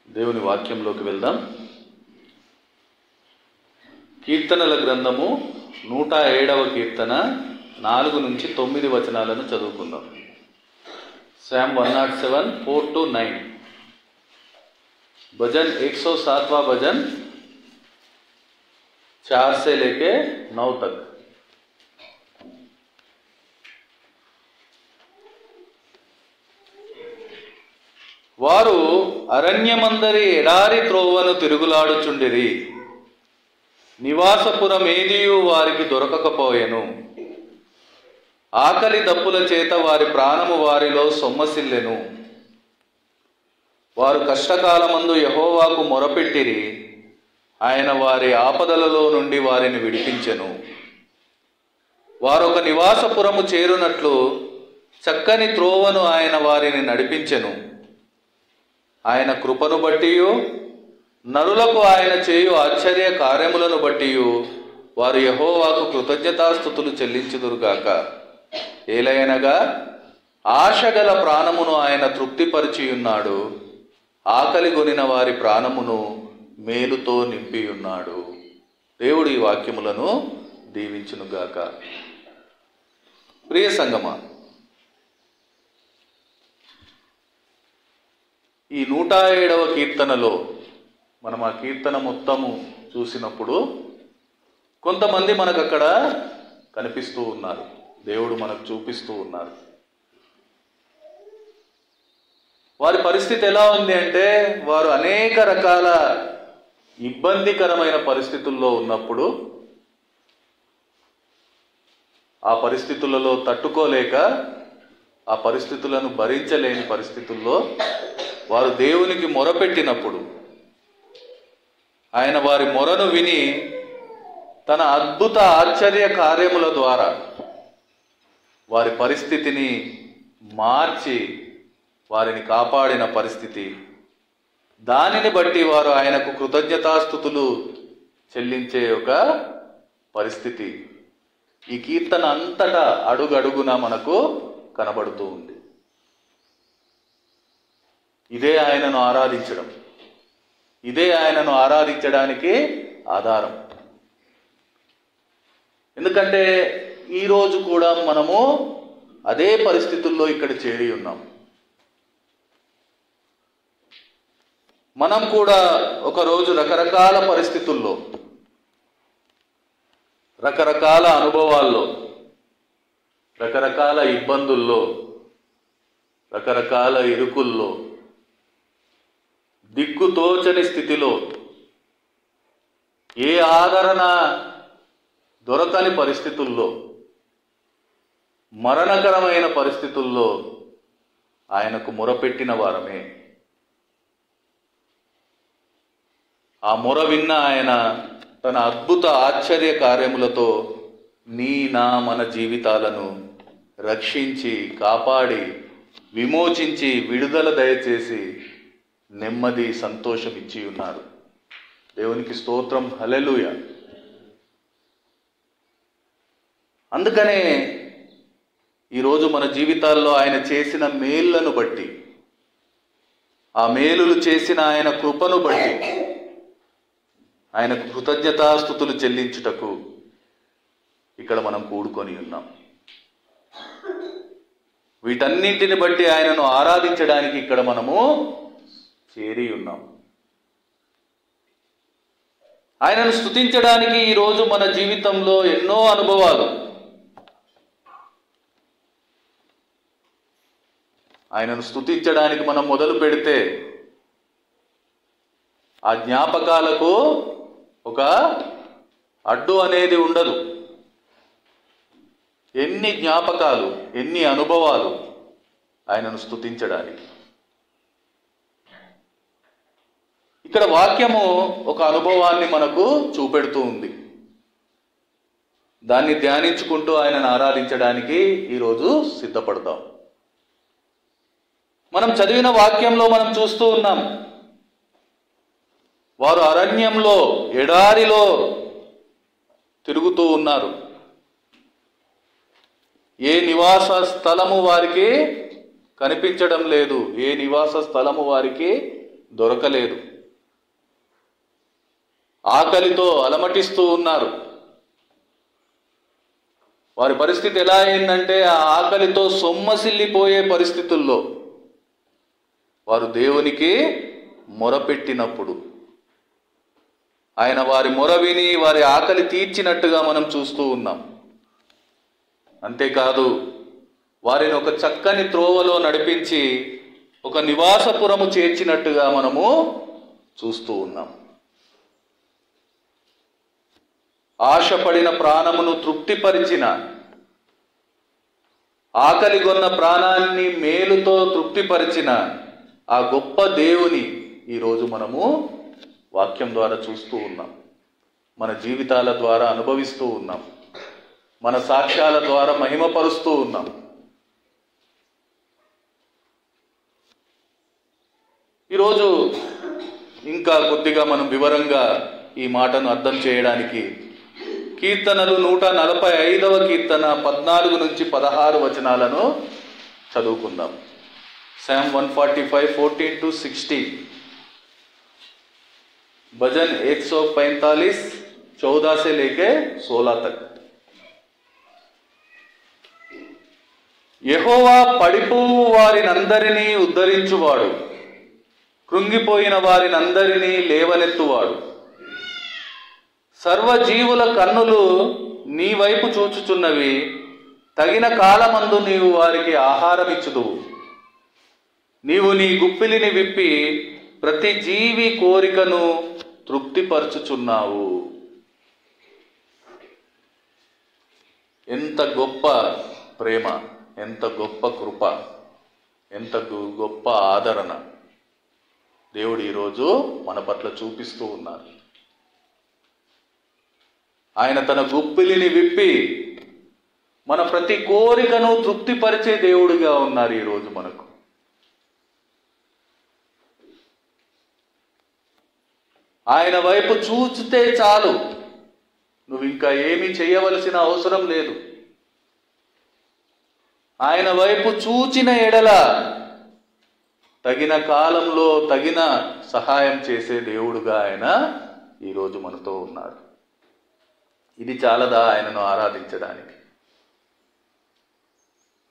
దేవుని వాక్యంలోకి వెళ్దాం. కీర్తనల గ్రంథము 107వ కీర్తన 4 నుంచి 9 వచనాలను చదువుకుందాం. Psalm 107 4 to 9. भजन 107वां भजन 4 से लेके 9 तक. వారు అరణ్యమందరి ఎడారి త్రోవను తిరుగులాడుచుండిరి. నివాసపురమేదియు వారికి దొరకకపోయెను. ఆకలి దప్పుల చేత వారి ప్రాణము వారిలో సొమ్మసిల్లెను. వారు కష్టకాలమందు యెహోవాకు మొరపెట్టిరి. ఆయన వారి ఆపదలలో నుండి వారిని విడిపించెను. వారొక నివాసపురము చేరునట్లు చక్కని త్రోవను ఆయన వారిని నడిపించెను. ఆయన కృపను బట్టియు నరులకు ఆయన చేయు ఆశ్చర్య కార్యములను బట్టియు వారు యెహోవాకు కృతజ్ఞతాస్తుతులు చెల్లించుదురుగాక. ఏలయనగా ఆశగల ప్రాణమును ఆయన తృప్తిపరిచియున్నాడు. ఆకలి గొనిన వారి ప్రాణమును మేలుతో నింపియున్నాడు. దేవుడు ఈ వాక్యములను దీవించునుగాక. ప్రియ సంగమా, ఈ 107వ కీర్తనలో మనం ఆ కీర్తన మొత్తము చూసినప్పుడు కొంతమంది మనకు అక్కడ కనిపిస్తూ ఉన్నారు. దేవుడు మనకు చూపిస్తూ ఉన్నారు. వారి పరిస్థితి ఎలా ఉంది అంటే, వారు అనేక రకాల ఇబ్బందికరమైన పరిస్థితుల్లో ఉన్నప్పుడు ఆ పరిస్థితులలో తట్టుకోలేక, ఆ పరిస్థితులను భరించలేని పరిస్థితుల్లో వారు దేవునికి మొరపెట్టినప్పుడు ఆయన వారి మొరను విని తన అద్భుత ఆశ్చర్య కార్యముల ద్వారా వారి పరిస్థితిని మార్చి వారిని కాపాడిన పరిస్థితి, దానిని బట్టి వారు ఆయనకు కృతజ్ఞతాస్తుతులు చెల్లించే ఒక పరిస్థితి ఈ కీర్తన అంతటా అడుగడుగున మనకు కనబడుతూ ఉంది. ఇదే ఆయనను ఆరాధించడం, ఇదే ఆయనను ఆరాధించడానికి ఆధారం. ఎందుకంటే ఈరోజు కూడా మనము అదే పరిస్థితుల్లో ఇక్కడ చేరి ఉన్నాం. మనం కూడా ఒకరోజు రకరకాల పరిస్థితుల్లో, రకరకాల అనుభవాల్లో, రకరకాల ఇబ్బందుల్లో, రకరకాల ఇరుకుల్లో, దిక్కుతోచని స్థితిలో, ఏ ఆదరణ దొరకని పరిస్థితుల్లో, మరణకరమైన పరిస్థితుల్లో ఆయనకు మొరపెట్టిన వారమే. ఆ మొర విన్న ఆయన తన అద్భుత ఆశ్చర్య కార్యములతో మన జీవితాలను రక్షించి, కాపాడి, విమోచించి, విడుదల దయచేసి నెమ్మది, సంతోషం ఇచ్చి ఉన్నారు. దేవునికి స్తోత్రం, హల్లెలూయా. అందుకనే ఈరోజు మన జీవితాల్లో ఆయన చేసిన మేళ్లను బట్టి, ఆ మేలులు చేసిన ఆయన కృపను బట్టి ఆయనకు కృతజ్ఞతాస్తుతులు చెల్లించుటకు ఇక్కడ మనం కూడుకొని ఉన్నాం. వీటన్నింటిని బట్టి ఆయనను ఆరాధించడానికి ఇక్కడ మనము చేరి ఉన్నాం. ఆయనను స్తుతించడానికి ఈరోజు మన జీవితంలో ఎన్నో అనుభవాలు, ఆయనను స్తుతించడానికి మనం మొదలు పెడితే ఆ జ్ఞాపకాలకు ఒక అడ్డు అనేది ఉండదు. ఎన్ని జ్ఞాపకాలు, ఎన్ని అనుభవాలు ఆయనను స్తుతించడానికి. ఇక్కడ వాక్యము ఒక అనుభవాన్ని మనకు చూపెడుతూ ఉంది. దాన్ని ధ్యానించుకుంటూ ఆయనను ఆరాధించడానికి ఈరోజు సిద్ధపడతాం. మనం చదివిన వాక్యంలో మనం చూస్తూ ఉన్నాం, వారు అరణ్యంలో, ఎడారిలో తిరుగుతూ ఉన్నారు. ఏ నివాస స్థలము వారికి కనిపించడం లేదు, ఏ నివాస స్థలము వారికి దొరకలేదు. ఆకలితో అలమటిస్తూ ఉన్నారు. వారి పరిస్థితి ఎలా అయిందంటే ఆ ఆకలితో సొమ్మసిల్లిపోయే పరిస్థితుల్లో వారు దేవునికి మొరపెట్టినప్పుడు ఆయన వారి మొర విని వారి ఆకలి తీర్చినట్టుగా మనం చూస్తూ ఉన్నాం. అంతేకాదు వారిని ఒక చక్కని త్రోవలో నడిపించి ఒక నివాసపురము చేర్చినట్టుగా మనము చూస్తూ ఉన్నాం. ఆశపడిన ప్రాణమును తృప్తిపరిచిన, ఆకలిగొన్న ప్రాణాన్ని మేలుతో తృప్తిపరిచిన ఆ గొప్ప దేవుని ఈరోజు మనము వాక్యం ద్వారా చూస్తూ ఉన్నాం, మన జీవితాల ద్వారా అనుభవిస్తూ ఉన్నాం, మన సాక్ష్యాల ద్వారా మహిమపరుస్తూ ఉన్నాం. ఈరోజు ఇంకా కొద్దిగా మనం వివరంగా ఈ మాటను అర్థం చేయడానికి కీర్తనలు 145వ కీర్తన 14 నుంచి 16 వచనాలను చదువుకుందాం. Psalm 145 14 to 16. भजन 145 14 से लेके 16 तक. యెహోవా పడిపోవు వారినందరినీ ఉద్ధరించువాడు, కృంగిపోయిన వారినందరినీ లేవనెత్తువాడు. సర్వజీవుల కన్నులు నీ వైపు చూచుచున్నవి, తగిన కాలమందు నీవు వారికి ఆహారం ఇచ్చుదువు. నీవు నీ గుప్పిలిని విప్పి ప్రతి జీవి కోరికను తృప్తిపరచుచున్నావు. ఎంత గొప్ప ప్రేమ, ఎంత గొప్ప కృప, ఎంత గొప్ప ఆదరణ దేవుడు ఈరోజు మన పట్ల చూపిస్తూ ఉన్నారు. ఆయన తన గుప్పిలిని విప్పి మన ప్రతి కోరికను తృప్తిపరిచే దేవుడిగా ఉన్నారు ఈరోజు మనకు. ఆయన వైపు చూచితే చాలు, నువ్వు ఇంకా ఏమీ చేయవలసిన అవసరం లేదు. ఆయన వైపు చూచిన ఎడల తగిన కాలంలో తగిన సహాయం చేసే దేవుడుగా ఆయన ఈరోజు మనతో ఉన్నారు. ఇది చాలదా ఆయనను ఆరాధించడానికి?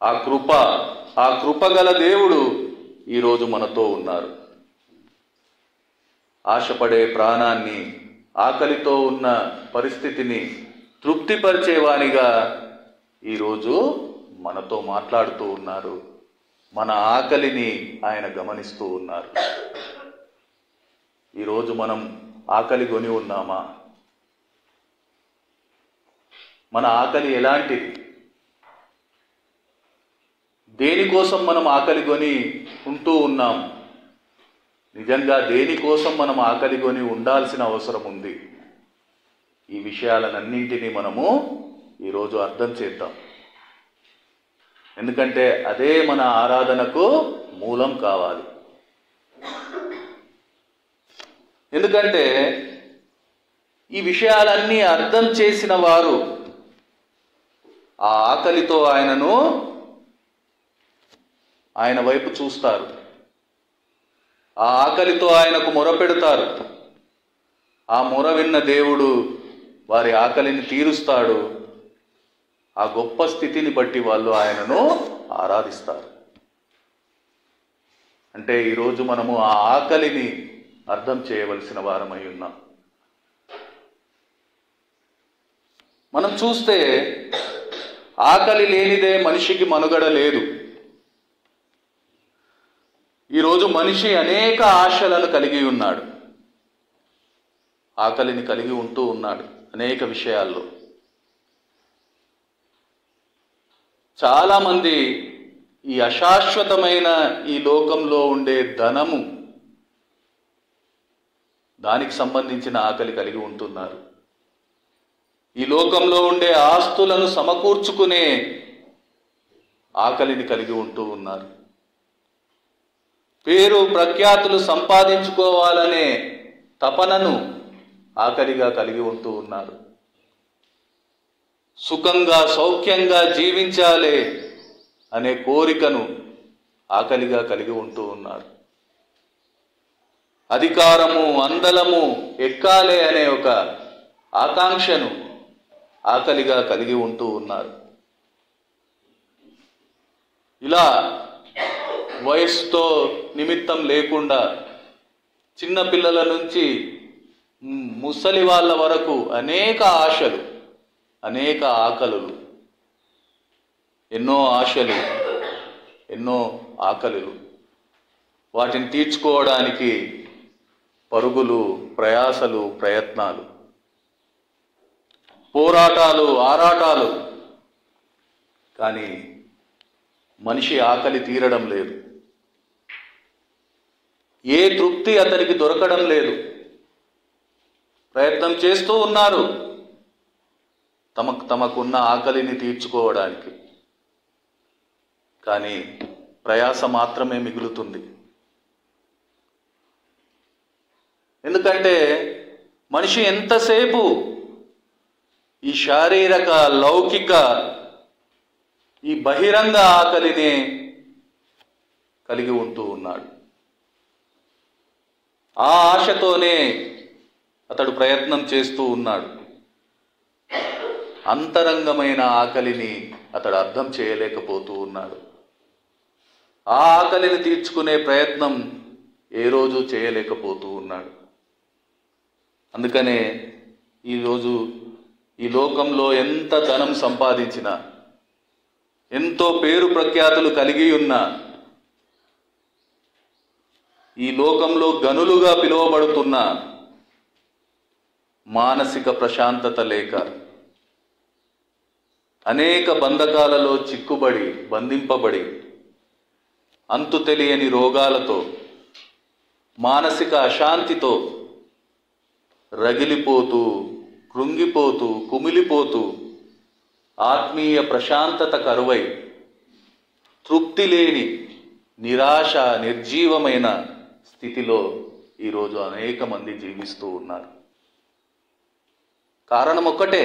ఆ కృప గల దేవుడు ఈరోజు మనతో ఉన్నారు. ఆశపడే ప్రాణాన్ని, ఆకలితో ఉన్న పరిస్థితిని తృప్తిపరిచేవానిగా ఈరోజు మనతో మాట్లాడుతూ ఉన్నారు. మన ఆకలిని ఆయన గమనిస్తూ ఉన్నారు. ఈరోజు మనం ఆకలి కొని ఉన్నామా? మన ఆకలి ఎలాంటిది? దేనికోసం మనం ఆకలి కొని ఉంటూ ఉన్నాం? నిజంగా దేనికోసం మనం ఆకలి కొని ఉండాల్సిన అవసరం ఉంది? ఈ విషయాలన్నింటినీ మనము ఈరోజు అర్థం చేద్దాం. ఎందుకంటే అదే మన ఆరాధనకు మూలం కావాలి. ఎందుకంటే ఈ విషయాలన్నీ అర్థం చేసిన వారు ఆ ఆకలితో ఆయన వైపు చూస్తారు. ఆ ఆకలితో ఆయనకు మొరపెడతారు. ఆ మొర విన్న దేవుడు వారి ఆకలిని తీరుస్తాడు. ఆ గొప్ప స్థితిని బట్టి వాళ్ళు ఆయనను ఆరాధిస్తారు. అంటే ఈరోజు మనము ఆ ఆకలిని అర్థం చేయవలసిన వారమై ఉన్నాం. మనం చూస్తే ఆకలి లేనిదే మనిషికి మనుగడ లేదు. ఈరోజు మనిషి అనేక ఆశలను కలిగి ఉన్నాడు. ఆకలిని కలిగి ఉంటూ ఉన్నాడు అనేక విషయాల్లో. చాలామంది ఈ అశాశ్వతమైన ఈ లోకంలో ఉండే ధనము, దానికి సంబంధించిన ఆకలి కలిగి ఉంటున్నారు. ఈ లోకంలో ఉండే ఆస్తులను సమకూర్చుకునే ఆకలిని కలిగి ఉంటూ ఉన్నారు. పేరు ప్రఖ్యాతులు సంపాదించుకోవాలనే తపనను ఆకలిగా కలిగి ఉంటూ ఉన్నారు. సుఖంగా సౌఖ్యంగా జీవించాలి అనే కోరికను ఆకలిగా కలిగి ఉంటూ ఉన్నారు. అధికారము, అందలము ఎక్కాలే అనే ఒక ఆకాంక్షను ఆకలిగా కలిగి ఉంటూ ఉన్నారు. ఇలా వయస్సుతో నిమిత్తం లేకుండా చిన్న పిల్లల నుంచి ముసలి వాళ్ళ వరకు అనేక ఆశలు, అనేక ఆకలులు, ఎన్నో ఆశలు, ఎన్నో ఆకలులు. వాటిని తీర్చుకోవడానికి పరుగులు, ప్రయాసలు, ప్రయత్నాలు, పోరాటాలు, ఆరాటాలు. కానీ మనిషి ఆకలి తీరడం లేదు. ఏ తృప్తి అతనికి దొరకడం లేదు. ప్రయత్నం చేస్తూ ఉన్నారు తమకున్న ఆకలిని తీర్చుకోవడానికి. కానీ ప్రయాస మాత్రమే మిగులుతుంది. ఎందుకంటే మనిషి ఎంతసేపు ఈ శారీరక, లౌకిక, ఈ బహిరంగ ఆకలిని కలిగి ఉంటూ ఉన్నాడు. ఆ ఆశతోనే అతడు ప్రయత్నం చేస్తూ ఉన్నాడు. అంతరంగమైన ఆకలిని అతడు అర్థం చేయలేకపోతూ ఉన్నాడు. ఆ ఆకలిని తీర్చుకునే ప్రయత్నం ఏ రోజు చేయలేకపోతూ ఉన్నాడు. అందుకనే ఈరోజు ఈ లోకంలో ఎంత ధనం సంపాదించినా, ఎంతో పేరు ప్రఖ్యాతులు కలిగి ఉన్నా, ఈ లోకంలో గనులుగా పిలువబడుతున్న మానసిక ప్రశాంతత లేక, అనేక బంధకాలలో చిక్కుబడి, బంధింపబడి, అంతు తెలియని రోగాలతో, మానసిక అశాంతితో రగిలిపోతూ, కృంగిపోతూ, కుమిలిపోతూ, ఆత్మీయ ప్రశాంతత కరువై, తృప్తి లేని, నిరాశ, నిర్జీవమైన స్థితిలో ఈరోజు అనేక మంది జీవిస్తూ ఉన్నారు. కారణం ఒక్కటే,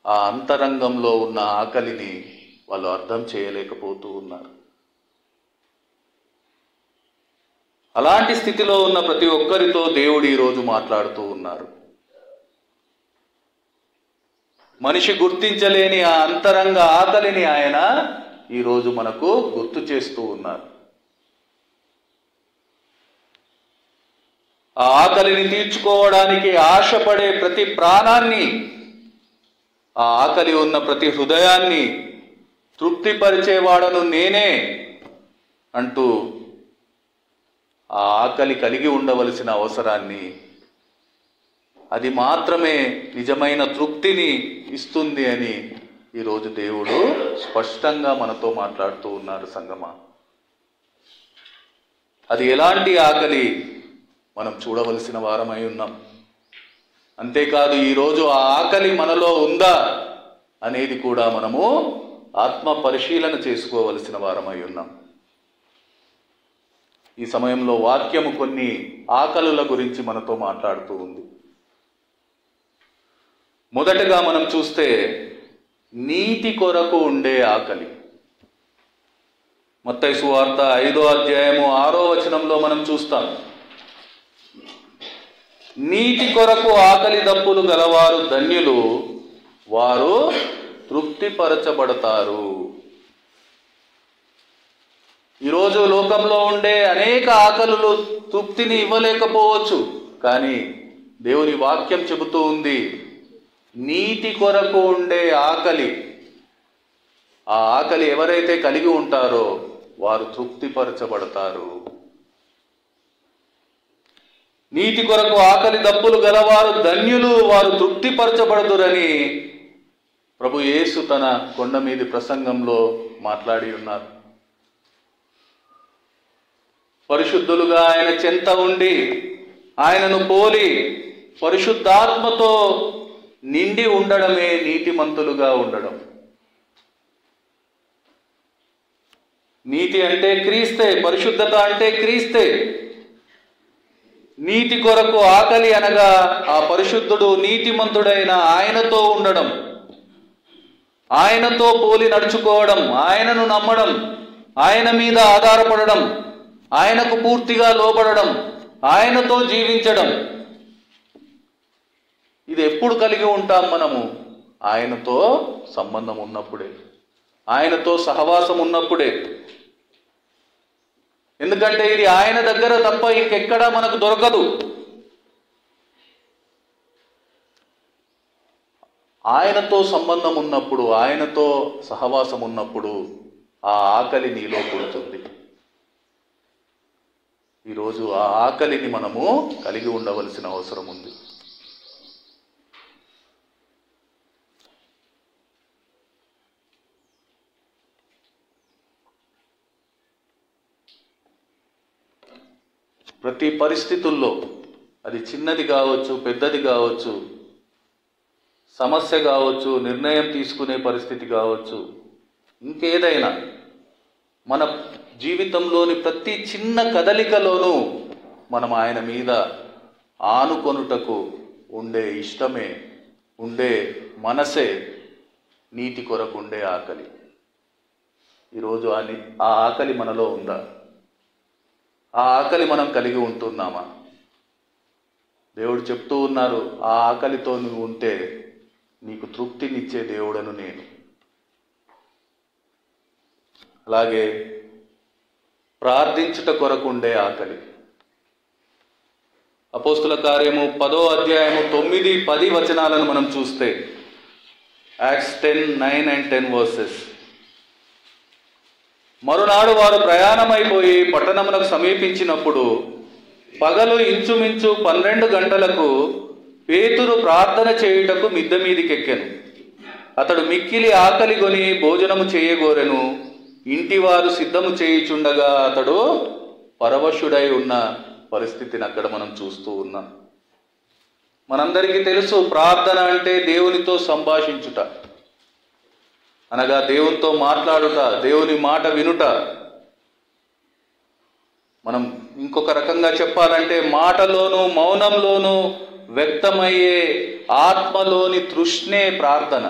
ఆ అంతరంగంలో ఉన్న ఆకలిని వాళ్ళు అర్థం చేయలేకపోతూ ఉన్నారు. అలాంటి స్థితిలో ఉన్న ప్రతి ఒక్కరితో దేవుడు ఈరోజు మాట్లాడుతూ ఉన్నారు. మనిషి గుర్తించలేని ఆ అంతరంగ ఆకలిని ఆయన ఈరోజు మనకు గుర్తు చేస్తూ ఉన్నారు. ఆ ఆకలిని తీర్చుకోవడానికి ఆశపడే ప్రతి ప్రాణాన్ని, ఆ ఆకలి ఉన్న ప్రతి హృదయాన్ని తృప్తిపరిచేవాడను నేనే అంటూ ఆ ఆకలి కలిగి ఉండవలసిన అవసరాన్ని, అది మాత్రమే నిజమైన తృప్తిని ఇస్తుంది అని ఈరోజు దేవుడు స్పష్టంగా మనతో మాట్లాడుతూ ఉన్నారు. సంగమా, అది ఎలాంటి ఆకలి మనం చూడవలసిన వారమై ఉన్నాం. అంతేకాదు ఈరోజు ఆ ఆకలి మనలో ఉందా అనేది కూడా మనము ఆత్మ పరిశీలన చేసుకోవలసిన వారమై ఉన్నాం. ఈ సమయంలో వాక్యము కొన్ని ఆకలుల గురించి మనతో మాట్లాడుతూ ఉంది. మొదటగా మనం చూస్తే నీతి కొరకు ఉండే ఆకలి. మత్తయి సువార్త 5వ అధ్యాయము 6వ వచనంలో మనం చూస్తాం, నీతి కొరకు ఆకలి దప్పులు గలవారు ధన్యులు, వారు తృప్తిపరచబడతారు. ఈరోజు లోకంలో ఉండే అనేక ఆకలులు తృప్తిని ఇవ్వలేకపోవచ్చు. కానీ దేవుని వాక్యం చెబుతూ ఉంది, నీతి కొరకు ఉండే ఆకలి, ఆ ఆకలి ఎవరైతే కలిగి ఉంటారో వారు తృప్తిపరచబడతారు. నీతి కొరకు ఆకలి దప్పులు గలవారు ధన్యులు, వారు తృప్తిపరచబడదురని ప్రభు యేసు తన కొండ మీది ప్రసంగంలో మాట్లాడి ఉన్నారు. పరిశుద్ధులుగా ఆయన చెంత ఉండి, ఆయనను పోలి పరిశుద్ధాత్మతో నిండి ఉండడమే నీతిమంతులుగా ఉండడం. నీతి అంటే క్రీస్తే, పరిశుద్ధత అంటే క్రీస్తే. నీతి కొరకు ఆకలి అనగా ఆ పరిశుద్ధుడు, నీతిమంతుడైన ఆయనతో ఉండడం, ఆయనతో పోలి నడుచుకోవడం, ఆయనను నమ్మడం, ఆయన మీద ఆధారపడడం, ఆయనకు పూర్తిగా లోబడడం, ఆయనతో జీవించడం. ఇది ఎప్పుడు కలిగి ఉంటాం మనము? ఆయనతో సంబంధం ఉన్నప్పుడే, ఆయనతో సహవాసం ఉన్నప్పుడే. ఎందుకంటే ఇది ఆయన దగ్గర తప్ప ఇంకెక్కడా మనకు దొరకదు. ఆయనతో సంబంధం ఉన్నప్పుడు, ఆయనతో సహవాసం ఉన్నప్పుడు ఆ ఆకలి నీలో పుడుతుంది. ఈరోజు ఆ ఆకలిని మనము కలిగి ఉండవలసిన అవసరం ఉంది. ప్రతి పరిస్థితుల్లో, అది చిన్నది కావచ్చు, పెద్దది కావచ్చు, సమస్య కావచ్చు, నిర్ణయం తీసుకునే పరిస్థితి కావచ్చు, ఇంకేదైనా మన జీవితంలోని ప్రతి చిన్న కదలికలోనూ మనం ఆయన మీద ఆనుకొనుటకు ఉండే ఇష్టమే, ఉండే మనసే నీతి కొరకు ఉండే ఆకలి. ఈరోజు ఆ ఆకలి మనలో ఉందా? ఆ ఆకలి మనం కలిగి ఉంటున్నామా? దేవుడు చెప్తూ ఉన్నారు, ఆ ఆకలితో నువ్వు ఉంటే నీకు తృప్తినిచ్చే దేవుడను నేను. అలాగే ప్రార్థించుట కొరకు ఉండే ఆకలి. అపోస్తుల కార్యము 10వ అధ్యాయము 9, 10 వచనాలను మనం చూస్తే, యాక్ట్స్ 10:9 and 10 verses. మరునాడు వారు ప్రయాణమైపోయి పట్టణమునకు సమీపించినప్పుడు పగలు ఇంచుమించు 12 గంటలకు పేతురు ప్రార్థన చేయుటకు మిద్దె మీదికెక్కెను. అతడు మిక్కిలి ఆకలి కొని భోజనము చేయగోరెను. ఇంటివారు సిద్ధము చేయుచుండగా అతడు పరవశుడై ఉన్న పరిస్థితిని అక్కడ మనం చూస్తూ ఉన్నాం. మనందరికీ తెలుసు, ప్రార్థన అంటే దేవునితో సంభాషించుట, అనగా దేవునితో మాట్లాడుట, దేవుని మాట వినుట. మనం ఇంకొక రకంగా చెప్పాలంటే మాటలోను మౌనంలోను వ్యక్తమయ్యే ఆత్మలోని తృష్ణే ప్రార్థన.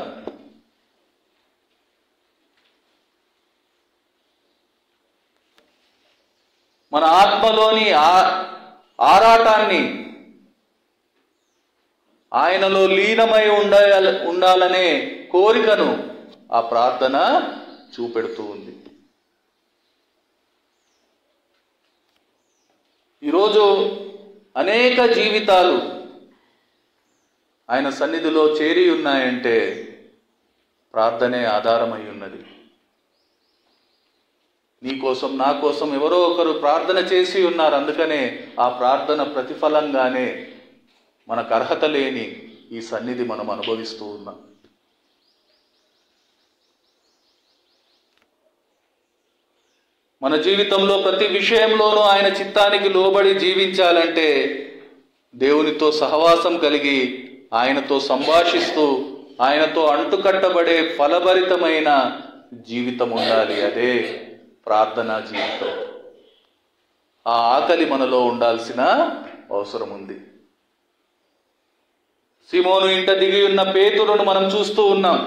మన ఆత్మలోని ఆరాటాన్ని, ఆయనలో లీనమై ఉండాలనే కోరికను ఆ ప్రార్థన చూపెడుతూ ఉంది. ఈరోజు అనేక జీవితాలు ఆయన సన్నిధిలో చేరి ఉన్నాయంటే ప్రార్థనే ఆధారమై ఉన్నది. నీ కోసం, నా కోసం ఎవరో ఒకరు ప్రార్థన చేసి ఉన్నారు. అందుకనే ఆ ప్రార్థన ప్రతిఫలంగానే మనకు అర్హత లేని ఈ సన్నిధి మనం అనుభవిస్తూ ఉన్నాం. మన జీవితంలో ప్రతి విషయంలోనూ ఆయన చిత్తానికి లోబడి జీవించాలంటే దేవునితో సహవాసం కలిగి, ఆయనతో సంభాషిస్తూ, ఆయనతో అంటుకట్టబడే ఫలభరితమైన జీవితం ఉండాలి. అదే ప్రార్థనా జీవితం. ఆ ఆకలి మనలో ఉండాల్సిన అవసరం ఉంది. సీమోను ఇంట దిగి ఉన్న పేతురును మనం చూస్తూ ఉన్నాం.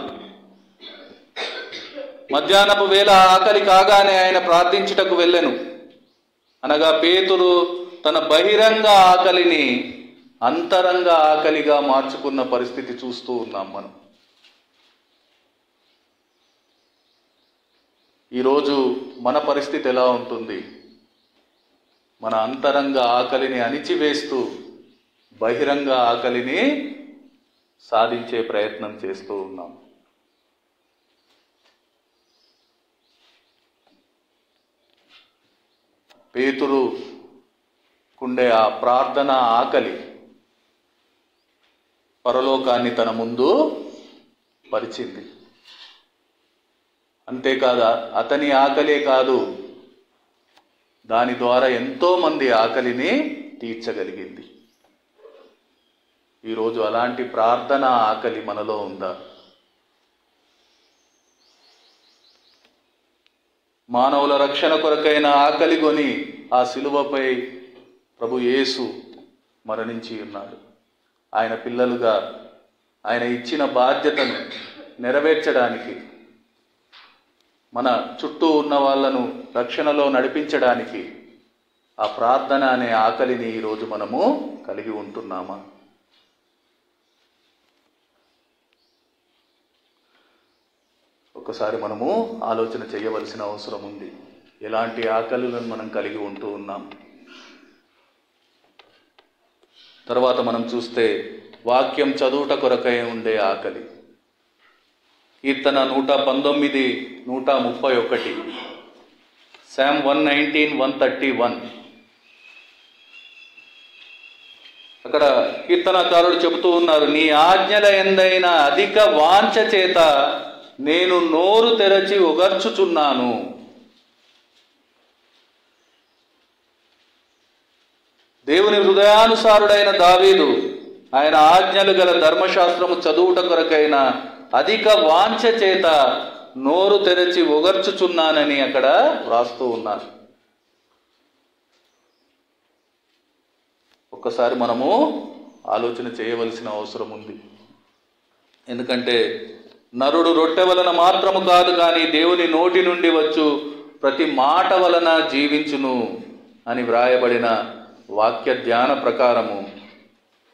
మధ్యాహ్నపు వేళ ఆకలి కాగానే ఆయన ప్రార్థించుటకు వెళ్ళెను. అనగా పేతురు తన బహిరంగ ఆకలిని అంతరంగ ఆకలిగా మార్చుకున్న పరిస్థితి చూస్తూ ఉన్నాం మనం. ఈరోజు మన పరిస్థితి ఎలా ఉంటుంది? మన అంతరంగ ఆకలిని అణిచివేస్తూ బహిరంగ ఆకలిని సాధించే ప్రయత్నం చేస్తూ ఉన్నాం. పేతురుకుండే ఆ ప్రార్థన ఆకలి పరలోకాన్ని తన ముందు పరిచింది. అంతేకాదు, అతని ఆకలే కాదు, దాని ద్వారా ఎంతో మంది ఆకలిని తీర్చగలిగింది. ఈరోజు అలాంటి ప్రార్థన ఆకలి మనలో ఉందా? మానవుల రక్షణ కొరకైన ఆకలి కొని ఆ శిలువపై ప్రభు యేసు మరణించి ఉన్నాడు. ఆయన పిల్లలుగా ఆయన ఇచ్చిన బాధ్యతను నెరవేర్చడానికి, మన చుట్టూ ఉన్న వాళ్ళను రక్షణలో నడిపించడానికి ఆ ప్రార్థన అనే ఆకలిని ఈరోజు మనము కలిగి ఉంటున్నామా? ఒకసారి మనము ఆలోచన చేయవలసిన అవసరం ఉంది. ఎలాంటి ఆకలులను మనం కలిగి ఉంటూ ఉన్నాం? తర్వాత మనం చూస్తే వాక్యం చదువుట కొరకై ఉండే ఆకలి. కీర్తన 119, 131, Psalm 119, 131. అక్కడ కీర్తనకారుడు చెబుతూ ఉన్నారు, నీ ఆజ్ఞల యందైన అధిక వాంఛ చేత నేను నోరు తెరచి ఒగర్చుచున్నాను. దేవుని హృదయానుసారుడైన దావీదు ఆయన ఆజ్ఞలు గల ధర్మశాస్త్రము చదువుట కొరకైన అధిక వాంఛ చేత నోరు తెరచి ఒగర్చుచున్నానని అక్కడ వ్రాస్తూ ఉన్నారు. ఒక్కసారి మనము ఆలోచన చేయవలసిన అవసరం ఉంది. ఎందుకంటే నరుడు రొట్టె వలన మాత్రము కాదు కానీ దేవుని నోటి నుండి వచ్చు ప్రతి మాట వలన జీవించును అని వ్రాయబడిన వాక్య ధ్యాన ప్రకారము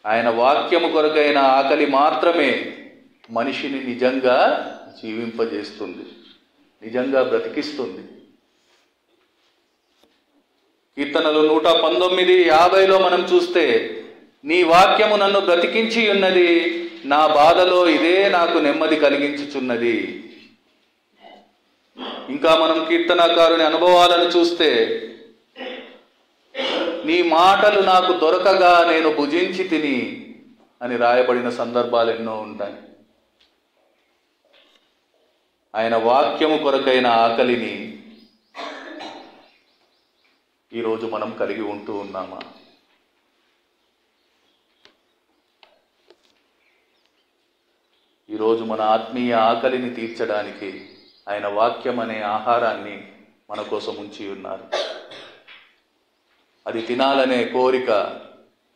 ఆయన వాక్యము కొరకైన ఆకలి మాత్రమే మనిషిని నిజంగా జీవింపజేస్తుంది, నిజంగా బ్రతికిస్తుంది. కీర్తనలు 119, 50లో మనం చూస్తే, నీ వాక్యము నన్ను బ్రతికించి ఉన్నది, నా బాధలో ఇదే నాకు నెమ్మది కలిగించుచున్నది. ఇంకా మనం కీర్తనకారుని అనుభవాలను చూస్తే, నీ మాటలు నాకు దొరకగా నేను భుజించి తిని అని రాయబడిన సందర్భాలు ఎన్నో ఉంటాయి. ఆయన వాక్యము కొరకైన ఆకలిని ఈరోజు మనం కలిగి ఉంటూ ఉన్నామా? ఈరోజు మన ఆత్మీయ ఆకలిని తీర్చడానికి ఆయన వాక్యం అనే ఆహారాన్ని మన కోసం ఉంచి ఉన్నారు. అది తినాలనే కోరిక,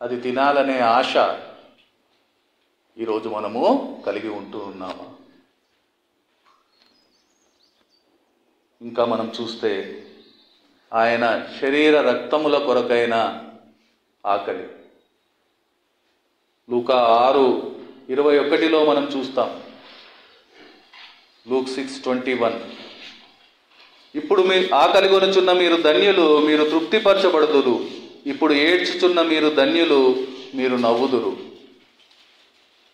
అది తినాలనే ఆశ ఈరోజు మనము కలిగి ఉంటూ ఉన్నామా? ఇంకా మనం చూస్తే ఆయన శరీర రక్తముల కొరకైన ఆకలి. లూకా 6:21లో మనం చూస్తాం. లూక్ 6:21, ఇప్పుడు మీ ఆకలి కొనుచున్న మీరు ధన్యులు, మీరు తృప్తిపరచబడుదురు. ఇప్పుడు ఏడ్చుచున్న మీరు ధన్యులు, మీరు నవ్వుదురు.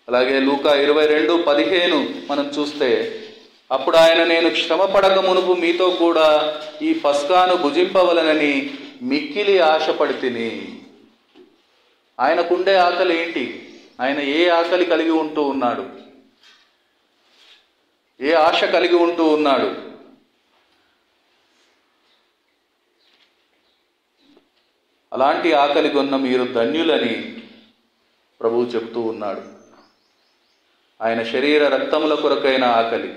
అలాగే లూకా 22:15 మనం చూస్తే, అప్పుడు ఆయన, నేను శ్రమపడక మునుపు మీతో కూడా ఈ పస్కాను భుజింపవలనని మిక్కిలి ఆశపడి తిని. ఆయనకుండే ఆకలి ఏంటి? ఆయన ఏ ఆకలి కలిగి ఉంటూ ఉన్నాడు? ఏ ఆశ కలిగి ఉంటూ ఉన్నాడు? అలాంటి ఆకలి కొన్న మీరు ధన్యులని ప్రభువు చెబుతూ ఉన్నాడు. ఆయన శరీర రక్తముల కొరకైన ఆకలి.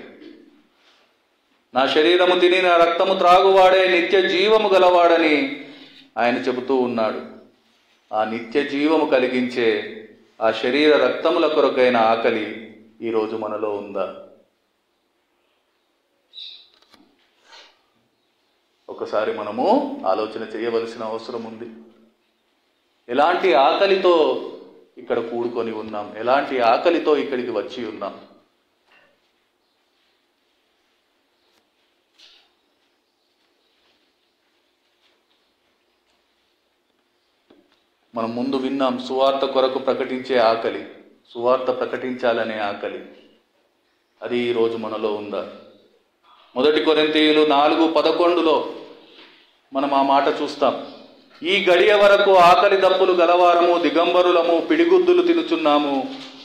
నా శరీరము తిని నా రక్తము త్రాగువాడే నిత్య జీవము గలవాడని ఆయన చెబుతూ ఉన్నాడు. ఆ నిత్య జీవము కలిగించే ఆ శరీర రక్తముల కొరకైన ఆకలి ఈరోజు మనలో ఉందా? ఒకసారి మనము ఆలోచన చేయవలసిన అవసరం ఉంది. ఎలాంటి ఆకలితో ఇక్కడ కూడుకొని ఉన్నాం? ఎలాంటి ఆకలితో ఇక్కడికి వచ్చి ఉన్నాం? మనం ముందు విన్నాం, సువార్త కొరకు ప్రకటించే ఆకలి, సువార్త ప్రకటించాలనే ఆకలి. అది ఈరోజు మనలో ఉందా? 1 కొరింథీయులు 4:11లో మనం ఆ మాట చూస్తాం. ఈ గడియ వరకు ఆకలి దప్పులు గలవారము, దిగంబరులము, పిడిగుద్దులు తినుచున్నాము,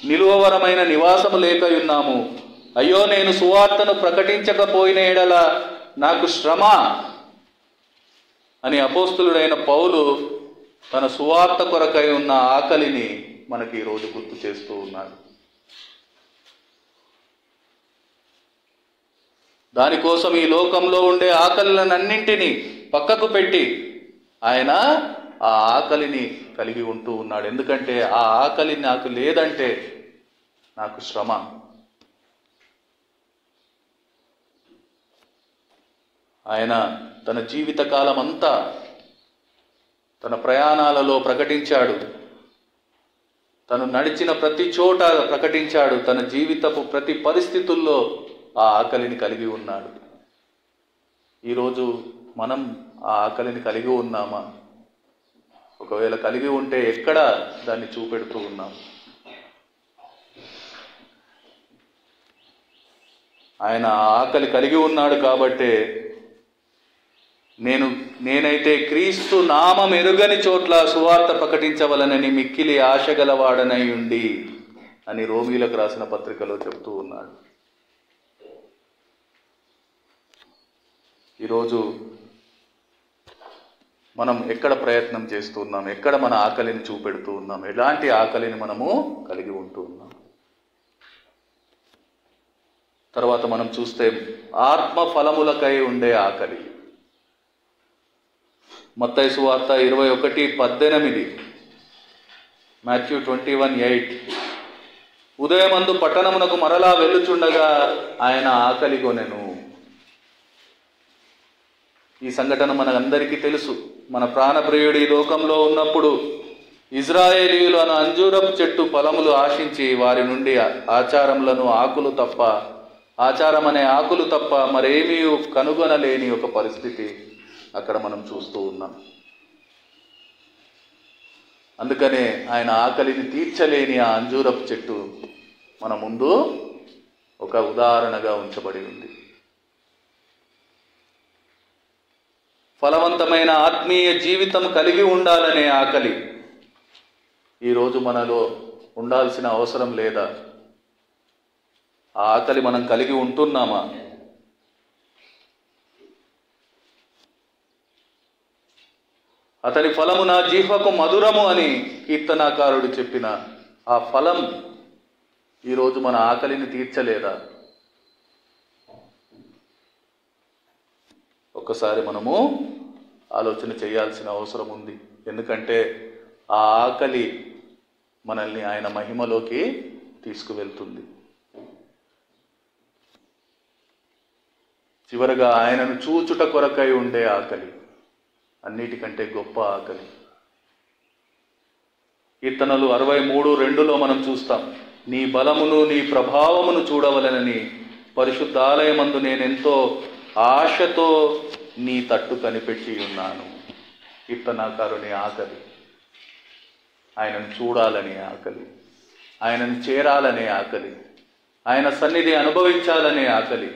నిలువవరమైన నివాసము లేకయున్నాము. అయ్యో, నేను సువార్తను ప్రకటించకపోయిన ఎడల నాకు శ్రమ అని అపోస్తలుడైన పౌలు తన సువార్త కొరకై ఉన్న ఆకలిని మనకి ఈరోజు గుర్తు చేస్తూ ఉన్నాడు. దానికోసం ఈ లోకంలో ఉండే ఆకలిలనన్నింటినీ పక్కకు పెట్టి ఆయన ఆ ఆకలిని కలిగి ఉంటూ ఉన్నాడు. ఎందుకంటే ఆ ఆకలి నాకు లేదంటే నాకు శ్రమ. ఆయన తన జీవిత కాలం అంతా తన ప్రయాణాలలో ప్రకటించాడు, తను నడిచిన ప్రతి చోట ప్రకటించాడు, తన జీవితపు ప్రతి పరిస్థితుల్లో ఆ ఆకలిని కలిగి ఉన్నాడు. ఈరోజు మనం ఆ ఆకలిని కలిగి ఉన్నామా? ఒకవేళ కలిగి ఉంటే ఎక్కడ దాన్ని చూపెడుతూ ఉన్నాం? ఆయన ఆకలి కలిగి ఉన్నాడు కాబట్టే నేనైతే క్రీస్తు నామం ఎరుగని చోట్ల సువార్త ప్రకటించవలనని మిక్కిలి ఆశగలవాడనై ఉండి అని రోమీలకు రాసిన పత్రికలో చెప్తూ ఉన్నాడు. ఈరోజు మనం ఎక్కడ ప్రయత్నం చేస్తూ ఉన్నాం? ఎక్కడ మన ఆకలిని చూపెడుతూ ఉన్నాం? ఎలాంటి ఆకలిని మనము కలిగి ఉంటూ ఉన్నాం? తర్వాత మనం చూస్తే ఆత్మ ఫలములకై ఉండే ఆకలి. మత్తయి సువార్త 21:18, మాథ్యూ 21:8. ఉదయమందు పట్టణమునకు మరలా వెళ్ళుచుండగా ఆయన ఆకలి కొనెను. ఈ సంఘటన మనందరికీ తెలుసు. మన ప్రాణప్రియుడు ఈ లోకంలో ఉన్నప్పుడు ఇజ్రాయేలీయులు అను అంజూరపు చెట్టు ఫలములు ఆశించి వారి నుండి ఆచారం అనే ఆకులు తప్ప మరేమీ కనుగొనలేని ఒక పరిస్థితి అక్కడ మనం చూస్తూ ఉన్నాం. అందుకనే ఆయన ఆకలిని తీర్చలేని ఆ అంజూరపు చెట్టు మన ముందు ఒక ఉదాహరణగా ఉంచబడి ఉంది. ఫలవంతమైన ఆత్మీయ జీవితం కలిగి ఉండాలనే ఆకలి ఈరోజు మనలో ఉండాల్సిన అవసరం లేదా? ఆ ఆకలి మనం కలిగి ఉంటున్నామా? అతని ఫలము నా జీహ్వకు మధురము అని కీర్తనాకారుడు చెప్పిన ఆ ఫలం ఈరోజు మన ఆకలిని తీర్చలేదా? ఒక్కసారి మనము ఆలోచన చేయాల్సిన అవసరం ఉంది. ఎందుకంటే ఆ ఆకలి మనల్ని ఆయన మహిమలోకి తీసుకువెళ్తుంది. చివరగా ఆయనను చూచుట కొరకై ఉండే ఆకలి అన్నిటికంటే గొప్ప ఆకలి. కీర్తనలు 63:2లో మనం చూస్తాం, నీ బలమును నీ ప్రభావమును చూడవలనని పరిశుద్ధాలయమందు నేనెంతో ఆశతో నీ తట్టు కనిపెట్టి ఉన్నాను. కీర్తనాకారుని ఆకలి ఆయనను చూడాలనే ఆకలి, ఆయనను చేరాలనే ఆకలి, ఆయన సన్నిధి అనుభవించాలనే ఆకలి.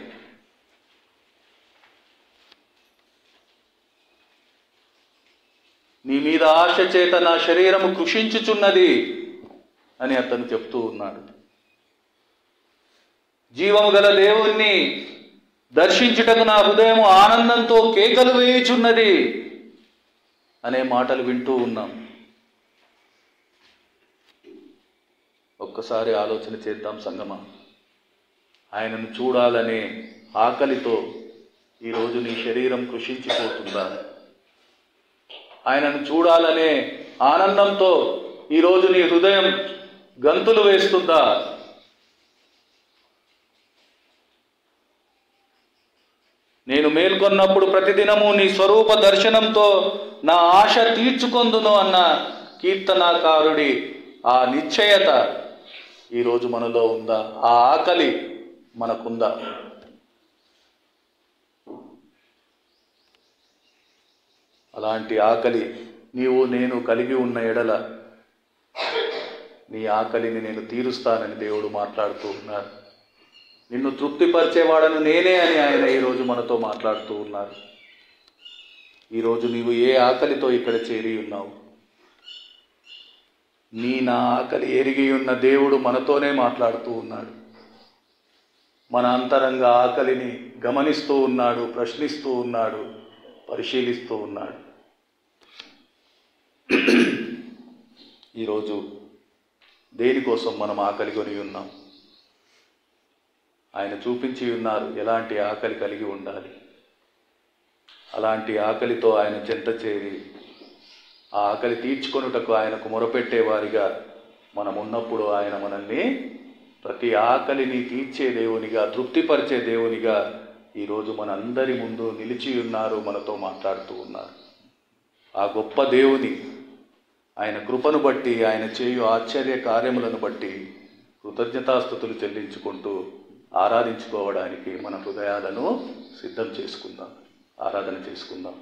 నీ మీద ఆశ చేత నా శరీరము కృషించుచున్నది అని అతను చెప్తూ ఉన్నాడు. జీవము గల దేవుణ్ణి దర్శించుటకు నా హృదయము ఆనందంతో కేకలు వేయుచున్నది అనే మాటలు వింటూ ఉన్నాం. ఒక్కసారి ఆలోచన చేద్దాం సంగమా. ఆయనను చూడాలనే ఆకలితో ఈరోజు నీ శరీరం కృషించిపోతుందా? ఆయనను చూడాలనే ఆనందంతో ఈరోజు నీ హృదయం గంతులు వేస్తుందా? నేను మేల్కొన్నప్పుడు ప్రతిదినము నీ స్వరూప దర్శనంతో నా ఆశ తీర్చుకొందును అన్న కీర్తనాకారుడి ఆ నిశ్చయత ఈరోజు మనలో ఉందా? ఆ ఆకలి మనకుందా? అలాంటి ఆకలి నేను కలిగి ఉన్న ఎడల నీ ఆకలిని నేను తీరుస్తానని దేవుడు మాట్లాడుతూ ఉన్నారు. నిన్ను తృప్తిపరిచేవాడను నేనే అని ఆయన ఈరోజు మనతో మాట్లాడుతూ ఉన్నారు. ఈరోజు నీవు ఏ ఆకలితో ఇక్కడ చేరి ఉన్నావు? నా ఆకలి ఎరిగి ఉన్న దేవుడు మనతోనే మాట్లాడుతూ ఉన్నాడు. మన అంతరంగ ఆకలిని గమనిస్తూ ఉన్నాడు, ప్రశ్నిస్తూ ఉన్నాడు, పరిశీలిస్తూ ఉన్నాడు. ఈరోజు దేనికోసం మనం ఆకలి కొని ఉన్నాం? ఆయన చూపించి ఉన్నారు ఎలాంటి ఆకలి కలిగి ఉండాలి. అలాంటి ఆకలితో ఆయన చెంత చేరి ఆ ఆకలి తీర్చుకొనుటకు ఆయనకు మొరపెట్టేవారిగా మనం ఉన్నప్పుడు ఆయన మనల్ని ప్రతి ఆకలిని తీర్చే దేవునిగా, తృప్తిపరిచే దేవునిగా ఈరోజు మనందరి ముందు నిలిచి ఉన్నారు, మనతో మాట్లాడుతూ ఉన్నారు. ఆ గొప్ప దేవుని, ఆయన కృపను బట్టి, ఆయన చేయు ఆశ్చర్య కార్యములను బట్టి కృతజ్ఞతాస్తుతులు చెల్లించుకుంటూ ఆరాధించుకోవడానికి మన హృదయాలను సిద్ధం చేసుకుందాం. ఆరాధన చేసుకుందాం.